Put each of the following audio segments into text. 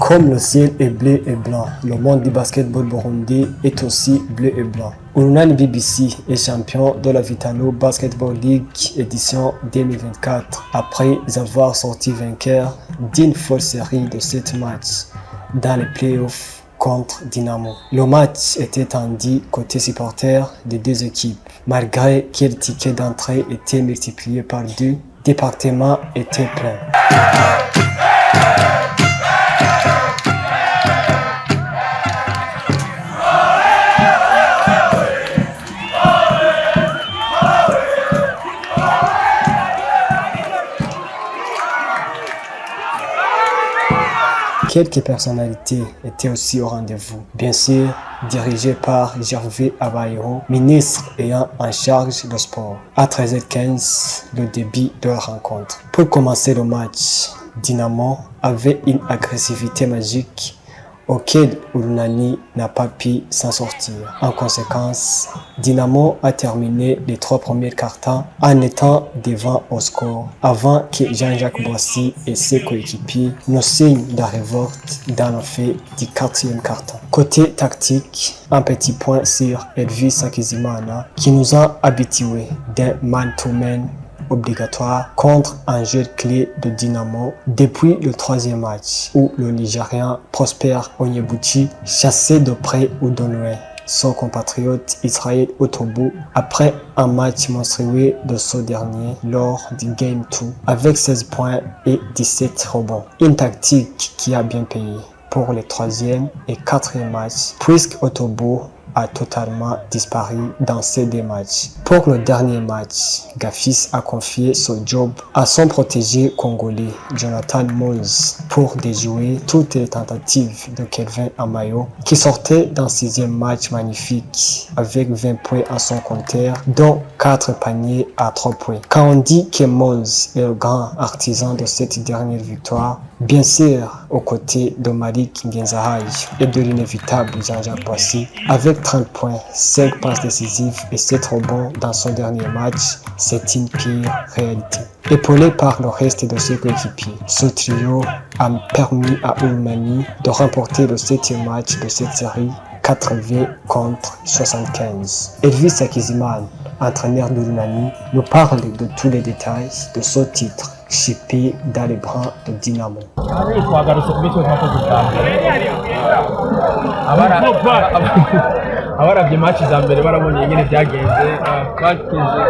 Comme le ciel est bleu et blanc, le monde du basketball burundais est aussi bleu et blanc. Urunani BBC est champion de la Vitalo Basketball League édition 2024 après avoir sorti vainqueur d'une folle série de 7 matchs dans les playoffs contre Dynamo. Le match était tendu côté supporters des deux équipes. Malgré que le ticket d'entrée était multiplié par 2, le département était plein. Quelques personnalités étaient aussi au rendez-vous. Bien sûr, dirigé par Gervais Abayeho, ministre ayant en charge le sport. À 13h15, le début de la rencontre. Pour commencer le match, Dynamo avait une agressivité magique auquel Urunani n'a pas pu s'en sortir. En conséquence, Dynamo a terminé les 3 premiers cartons en étant devant au score, avant que Jean-Jacques Boissy et ses coéquipiers ne signent la révolte dans le fait du 4e carton. Côté tactique, un petit point sur Elvis Sakizimana qui nous a habitués d'un man-to-man obligatoire contre un jeu clé de Dynamo depuis le 3e match où le Nigérian Prosper Onyebuchi chassait de près ou de loin son compatriote Israël Otobo après un match monstrueux de ce dernier lors du Game 2 avec 16 points et 17 rebonds. Une tactique qui a bien payé pour les 3e et 4e matchs puisque Otobo a totalement disparu dans ces 2 matchs. Pour le dernier match, Gafis a confié ce job à son protégé congolais, Jonathan Mons, pour déjouer toutes les tentatives de Kelvin Amayo, qui sortait d'un 6e match magnifique avec 20 points à son compteur, dont 4 paniers à 3 points. Quand on dit que Mons est le grand artisan de cette dernière victoire, bien sûr, aux côtés de Malik Ngenzahaj et de l'inévitable Jean-Jacques Boissy, avec 30 points, 5 passes décisives et 7 rebonds dans son dernier match, c'est une pire réalité. Épaulé par le reste de ses coéquipiers, ce trio a permis à Urunani de remporter le 7e match de cette série, 80 contre 75. Elvis Sakizimana, entraîneur d'Urunani, nous parle de tous les détails de ce titre chippé dans les bras de Dynamo. Abaravye match za mbere barabonye nyene byagenze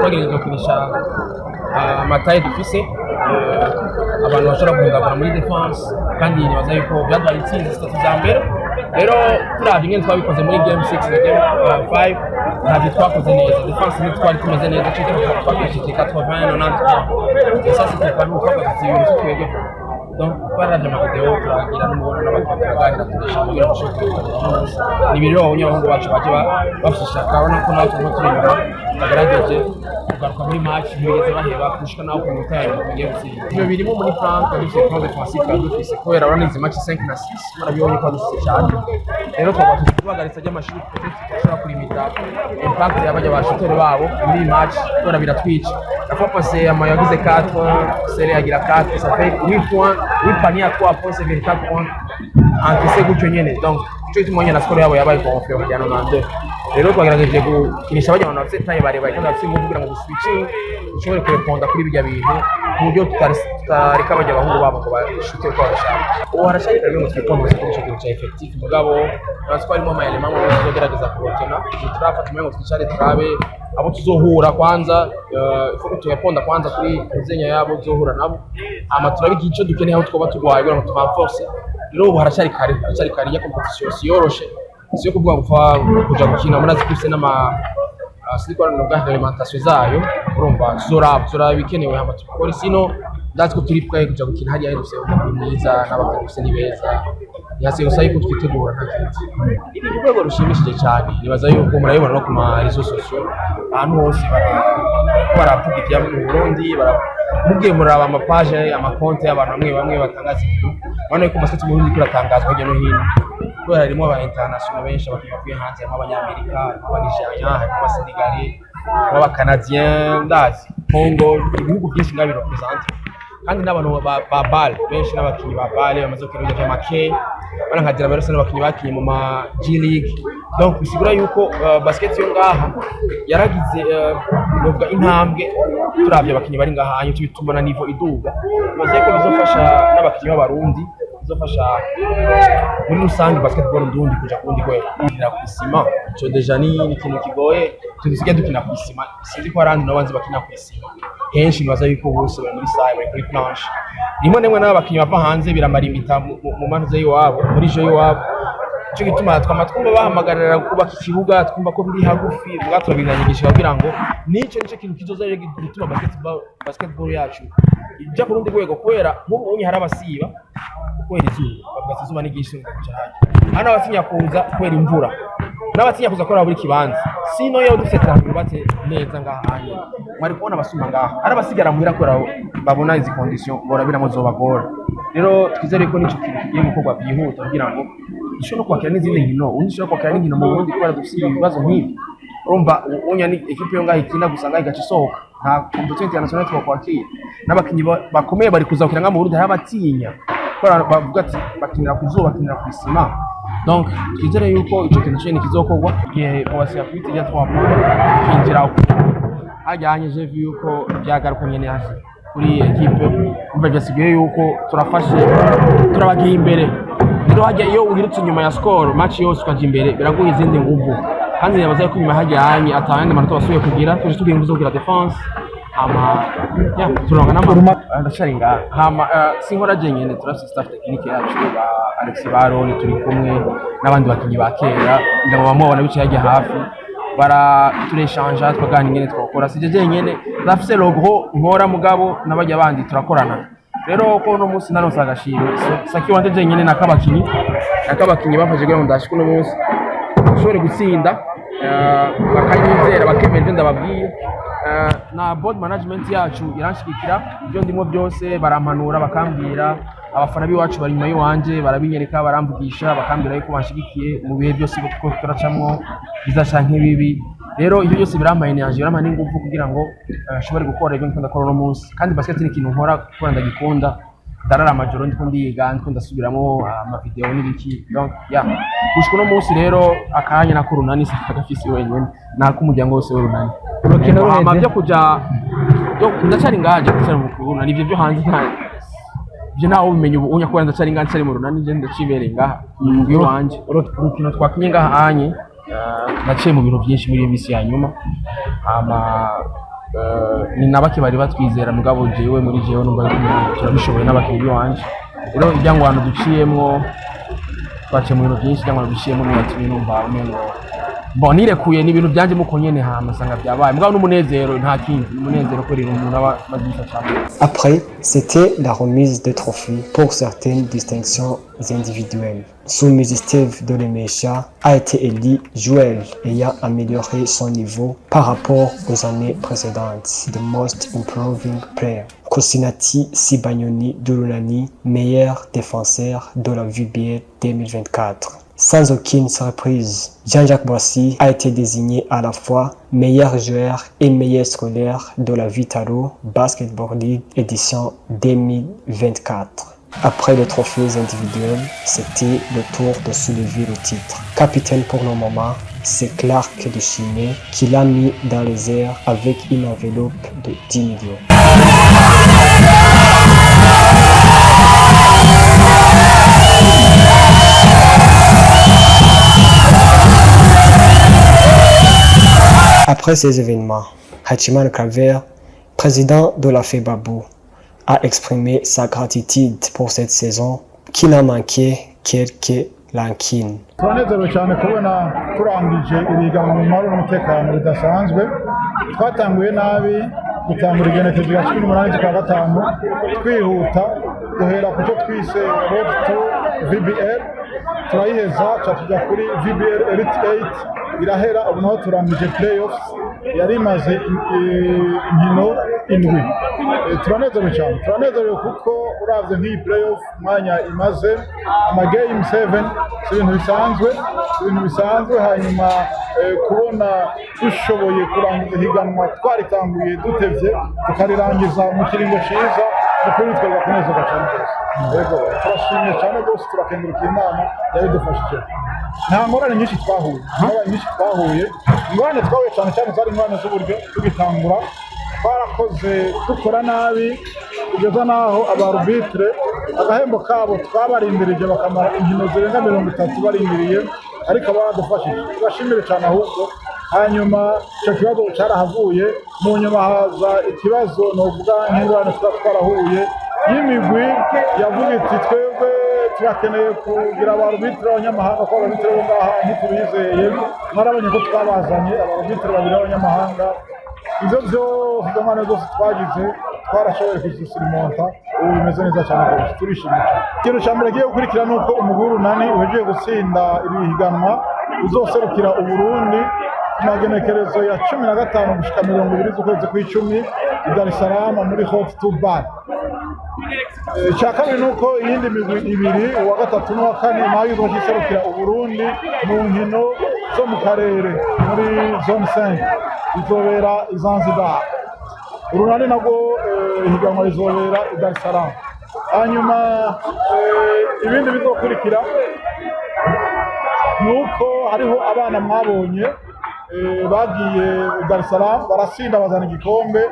twagejeje gukinisha amataye dufise abantu bashobora guhungabana muri defense kandi nibaza yuko byadwaye itsinzi 3 za mbere. Rero turavye ingene twabikoze muri game 6 na game 5 ntabyo twakoze neza, defense ntitwari tumeze neza, twakishije 80-90. Ça c'était pas nous twakoze ibintu twebwe. Donc baravye amavideo turagira n'umubona n'abakwakira turisha mu biro cyo ni biro abanyabahungu bacu baje bafisha kabona ko natwe turi inyuma bagarageje kugaruka muri match ntibigeze baheba kushika naho ku mutaya mugiye gutsinda. Ibyo birimo muri plan dufise plan defensive dufise kubera urabona izi match 5 na 6 barabibonye ko dufise cyane. Rero twaba tubagaritsa ry'amashuri twashobora kulimita impact y'abajya bashotere babo muri match kubera biratwica. Afa passer ama yagize 4 sere yagira 4 ça fait 8 points. Oui, panier à 3 points, c'est véritable point. Encaissé gutyo nyene. Donc, cyo kimwe na score yabo yabaye confirm ya 92. Rero twagerageje gukinisha abajya abantu bafite taye bare bayitanga afite ngo kugira ngo switching ishobore kureponda kuri bijya bintu mu buryo tutareka abajya abahungu babo ngo bashute ko barashaka. Uwo harashaka rero mu twikomeza kuri cyo kintu cya effective mugabo natwe arimo ama element mu tuzogerageza kurotena turafata mwe ngo twicare turabe abo tuzohura kwanza ifo tuyaponda kwanza kuri kuzenya yabo tuzohura nabo ama turabigira icyo dukeneye aho twoba tugwaye kugira ngo tubanforce. Rero ubu harashari kare ya competition yoroshe siyo kuvuga gupfa kuja gukina muri azikuse n'ama silikora no gahunda alimentation zayo urumva tuzora bikenewe hama tukora sino ndatwe turi pwaye kuja gukina hariya heruse mwiza n'abakose ni beza yase usaye ko twitegura ntakindi. Ibi rwego rushimishije cyane nibaza yuko murayibona no kuma réseaux sociaux ahantu hose baravuga ibya mu Burundi mugiye muraba ama page ama compte y'abantu bamwe batangaza ibintu bane ko masetse mu Burundi kuratangazwa hirya no hino kubera harimo aba international benshi bavuye hanze y'Abanyamerika, Abanigerian, Abasenegalais, Abacanadiens, ndazi Congo, ibihugu byinshi ngabi represent kandi n'abantu ba ball benshi n'abakinyi ba ball bamaze gukina bya make barankagira barose n'abakinyi bakinye mu ma G League. Donc bisigura yuko basket yo ngaha yaragize novuga intambwe turavye abakinyi bari ngaha hanyuma tubituma na niveau iduga, bimaze ko bizofasha n'abakinyi b'abarundi, bizofasha muri rusange basketball ndundi kuja kundi kwera kugira ku isima. Ico deja ni ikintu kigoye, tuzisigaye dukina ku isima, sinzi ko arandi n'abanzi bakina ku isima henshi, nibaza yuko bose bari muri salle bari kuri planche. Rimwe nemwe n'abakinyi bava hanze biramara imita mu mantuze y'iwabo muri jo y'iwabo, ico gituma twumva bahamagarira kubaka ikibuga, twumva ko biri hagufi, turabinyanyigisha kugira ngo nico kintu kizoza gituma basketball yacu ija ku rundi rwego, kubera nk'ubu unye hari abasiba kubera izuba, bavuga izuba n'igishinga cyane, hano abatinya kuza kubera imvura n'abatinya kuza kora buri kibanza. Sino yo dufite ahantu bate neza ngahanye mwari kubona abasuma ngaha ari abasigara muhira kubera babona izi condition borabiramo zobagora. Rero twizere ko nico kintu kigiye gukorwa byihuta kugira ngo ishobora kwakira n'izindi nkino, unishobora kwakira n'inkino mu Burundi kubera dufite ibibazo nk'ibi. Urumva unya ni equipe yo ngaha ikina gusanga igaca isohoka, nta competition international twakwakira, n'abakinyi bakomeye bari kuza gukina mu Burundi hari abatinya kubera bavuga ati bakinira ku zuba, bakinira ku isima. Donc twizere yuko ico kintu cyane kizokorwa igihe bose yakwita ya 3 points kinjira hajyanye. Je vu yuko byagaruka nyene hasi kuri equipe, umva byasigaye yuko turafashe turabagiye imbere. Rero hajya iyo uhirutse nyuma ya score match yose ukaje imbere biraguha izindi nguvu, kandi yabaza ko nyuma hajyanye atahandi manota basubiye kugira tuje tugiye kugira defense ama ya turonga namba ndasharinga hama sinkora jenyene turafite staff technique yacu ba Alex Baroni turi kumwe n'abandi bakinyi ba kera ndabo bamubona bicaye hajya hafi bara turechange twagana ingene twakora sije jenyene rafise logo nkora mugabo n'abajya bandi turakorana. Rero ko no munsi naronse agashiro saki wanje jenyene nakabakinyi bafashe kugira ngo ndashike no munsi ushobore gutsinda bakanyizera bakemera ndababwiye. Na board management yacu iranshikira ibyo ndimo byose, barampanura bakambwira, abafana biwacu bari nyuma y'wanje barabinyereka baramvugisha bakambwira yuko banshigikiye mu bihe byose ko turacamwo bizasha nk'ibibi. Rero ibyo byose birampaye energy, birampaye n'ingufu kugira ngo ashobore gukora ibyo nkunda kora no munsi, kandi basket ni ikintu nkora kuko ndagikunda, ndarara amajoro ndiko ndiga ndiko ndasubiramo ama video n'ibiki. Donc ya gushika no munsi rero akanya nakurunani sagafisi wenyene nakumuryango wose w'urunani urukino ruheze byo kuja ndacari ngaje gusara mu kuruna nivyo byo hanze nta byo nawo bimenye ubu unya ko ndacari ngaje mu runani je ndacibereye ngaha mu wanje. Urukino twakinye ngaha anye naciye mu biro byinshi muri misi ya nyuma ama ni nabake bari batwizera mugabo jewe muri jewe numva turabishoboye n'abakinyi b'wanje. Rero ibyangwano duciyemwo twaciye mu biro byinshi cyangwa duciyemo n'abakinyi numva umengo bonirekuye ni ibintu byanje muko nyene hama sanga byabaye mugabo n'umunezero nta kindi umunezero ko rero umuntu aba mazisha cyane. Après, c'était la remise de trophées pour certaines distinctions individuelles. Soumise Steve Dolemesha a été élu joueur ayant amélioré son niveau par rapport aux années précédentes, the most improving player. Kosinati Sibanyoni Durunani, meilleur défenseur de la VBA 2024. Sans aucune surprise, Jean-Jacques Boissy a été désigné à la fois meilleur joueur et meilleur scolaire de la Vitalo Basketball League édition 2024. Après les trophées individuels, c'était le tour de soulever le titre. Capitaine pour le moment, c'est Clark de Chimay qui l'a mis dans les airs avec une enveloppe de 10 millions. Après ces événements, Hachiman Claver, président de la FEBABU, a exprimé sa gratitude pour cette saison qui n'a manqué quelques lankines. Turanezerewe cyane kubona turangije ibiganwa mu mahoro n'umutekano bidasanzwe. Twatanguye nabi gutangura igenekerezo rya 18 z'ukwa gatanu twihuta duhera ku cyo twise Road to VBL, turayiheza tujya kuri VBL Elite 8 irahera. Ubu naho turangije playoffs yari imaze inkino indwi. Turanezerewe cyane, turanezerewe kuko uravye nk'iyi playoff mwanya imaze ama game 7 ibintu bisanzwe hanyuma kubona dushoboye kurangiza higanwa twaritanguye dutevye tukarirangiza mu kiringo ciza ukuri twebwe kunezerwa cyane rwose yego turashimye cyane rwose turakenguruka inama yabidufashije nta ngorane nyinshi twahuye ingorane twahuye cyane cyane zari ingorane z'uburyo tugitangura twarakoze dukora nabi kugeza n'aho abarubitre agahembo kabo twabarindirije bakamara inkino zirenga 30 barindiriye ariko baradufashije tubashimire cyane ahubwo hanyuma icyo kibazo cyarahavuye mu nyuma haza ikibazo novuga nk'ingorane twarahuye y'imigwi yavuga iti twebwe turakeneye kugira abarubitre abanyamahanga ko abarubitre bo ngaha ntitubizeye mwarabonye ko twabazanye abarubitre babiri b'abanyamahanga izo byose izo ngorane zose twagize twarashoboye kuzisirimonta ubu bimeze neza cyane rwose turishimye cyane ikintu cya mbere giye gukurikira ni uko umugwi w'urunani uhejeje gutsinda iri higanwa uzoserukira uburundi ku magenekerezo ya 15 gushika 20 z'ukwezi kw'icumi i Dar es Salaam muri Hot to Bar. Icya kabiri ni uko iyindi migwi ibiri uwa gatatu n'uwa kane nayo izoserukira uburundi mu nkino zo mu karere muri zone 5 izobera i Zanzibar. Urunani nabwo higanwa rizobera i Dar es Salaam. Hanyuma ibindi bizokurikira nuko hariho abana mwabonye bagiye i Dar es Salaam barasinda bazana igikombe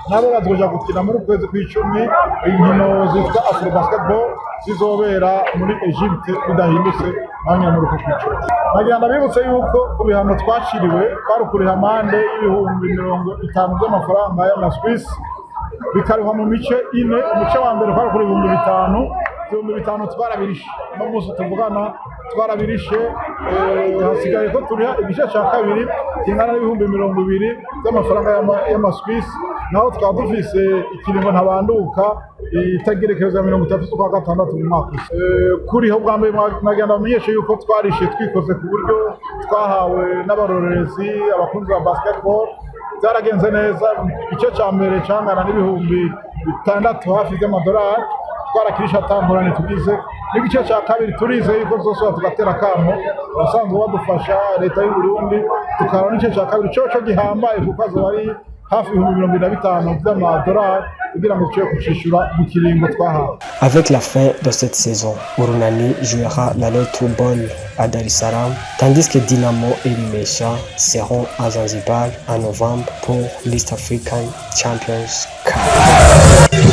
nabo bazoja gukina muri ukwezi kw'icumi inkino zitwa Afro Basketball zizobera muri Egypte bidahindutse naho muri uko kw'icumi. Nagira ndabibutse yuko ku bihano twaciriwe twarukuriha amande y'ibihumbi 50 by'amafaranga y'amaswiss bikarihwa mu mice ine. Umuce wa mbere twarukuriha ibihumbi 5 twarabirishe no munsi tuvugana twarabirishe hasigaye ko turiha igice cya kabiri kingana n'ibihumbi 20 by'amafaranga y'amaswiss naho twaba dufise ikiringo ntabanduka itagerekereza 30 z'ukwa gatandatu mu mwaka kuriho bwa mbere nagenda bamenyeshe yuko twarishe twikoze ku buryo twahawe n'abarorerezi abakunzi ba basketball byaragenze neza. Igice cya mbere cyangana n'ibihumbi 6 hafi by'amadolari twarakirisha atangurane tugize n'igice cya kabiri turize yuko zose tugatera kamo abasanzwe badufasha leta y'u Burundi tukarana n'igice cya kabiri cyo gihambaye kuko azo bari hafi 25 by'amadolari kugira ngo tuye kucishura mu kiringo twahawe. Avec la fin de cette saison, Urunani jouera la Lotto Ball à Dar es Salaam, tandis que Dynamo et Limesha seront à Zanzibar en novembre pour l'East African Champions Cup.